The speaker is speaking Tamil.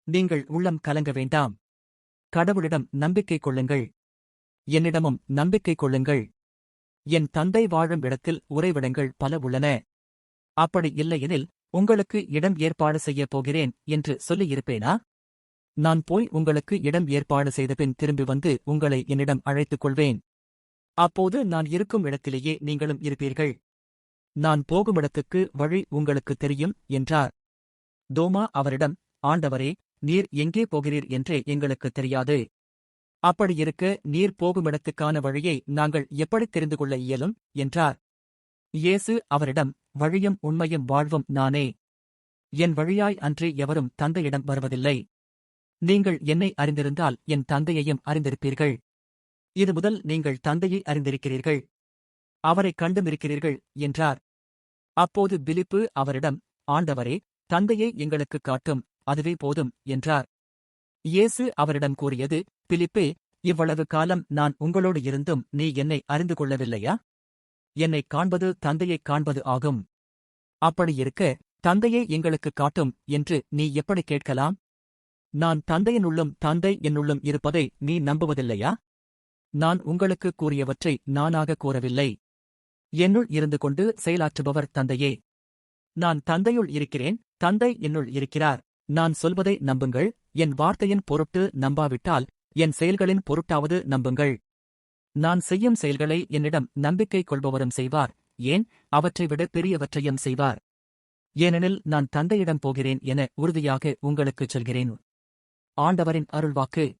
நீங்கள் உள்ளம் கலங்க வேண்டாம். கடவுளிடம் நம்பிக்கை கொள்ளுங்கள். என்னிடமும் நம்பிக்கை கொள்ளுங்கள். என் தந்தை வாழும் இடத்தில் உறைவிடங்கள் பல உள்ளன. அப்படி இல்லையெனில் உங்களுக்கு இடம் ஏற்பாடு செய்யப் போகிறேன் என்று சொல்லியிருப்பேனா? நான் போய் உங்களுக்கு இடம் ஏற்பாடு செய்தபின் திரும்பி வந்து உங்களை என்னிடம் அழைத்துக் கொள்வேன். அப்போது நான் இருக்கும் இடத்திலேயே நீங்களும் இருப்பீர்கள். நான் போகுமிடத்துக்கு வழி உங்களுக்குத் தெரியும் என்றார். தோமா அவரிடம், ஆண்டவரே, நீர் எங்கே போகிறீர் என்றே எங்களுக்குத் தெரியாது. அப்படியிருக்க நீர் போகுமிடத்துக்கான வழியை நாங்கள் எப்படித் தெரிந்து கொள்ள இயலும் என்றார். இயேசு அவரிடம், வழியும் உண்மையும் வாழ்வும் நானே. என் வழியாய் அன்றி எவரும் தந்தையிடம் வருவதில்லை. நீங்கள் என்னை அறிந்திருந்தால் என் தந்தையையும் அறிந்திருப்பீர்கள். இது முதல் நீங்கள் தந்தையை அறிந்திருக்கிறீர்கள். அவரைக் கண்டுமிருக்கிறீர்கள் என்றார். அப்போது பிலிப்பு அவரிடம், ஆண்டவரே, தந்தையை எங்களுக்குக் காட்டும், அதுவே போதும் என்றார். இயேசு அவரிடம் கூறியது, பிலிப்பே, இவ்வளவு காலம் நான் உங்களோடு இருந்தும் நீ என்னை அறிந்து கொள்ளவில்லையா? என்னைக் காண்பது தந்தையைக் காண்பது ஆகும். அப்படியிருக்க தந்தையை எங்களுக்குக் காட்டும் என்று நீ எப்படிக் கேட்கலாம்? நான் தந்தையினுள்ளும் தந்தை என்னுள்ளும் இருப்பதை நீ நம்புவதில்லையா? நான் உங்களுக்குக் கூறியவற்றை நானாகக் கூறவில்லை. என்னுள் இருந்து கொண்டு செயலாற்றுபவர் தந்தையே. நான் தந்தையுள் இருக்கிறேன், தந்தை என்னுள் இருக்கிறார். நான் சொல்வதை நம்புங்கள். என் வார்த்தையின் பொருட்டு நம்பாவிட்டால் என் செயல்களின் பொருட்டாவது நம்புங்கள். நான் செய்யும் செயல்களை என்னிடம் நம்பிக்கை கொள்பவரும் செய்வார். ஏன், அவற்றைவிட பெரியவற்றையும் செய்வார். ஏனெனில் நான் தந்தையிடம் போகிறேன் என உறுதியாக உங்களுக்குச் சொல்கிறேன். ஆண்டவரின் அருள்வாக்கு.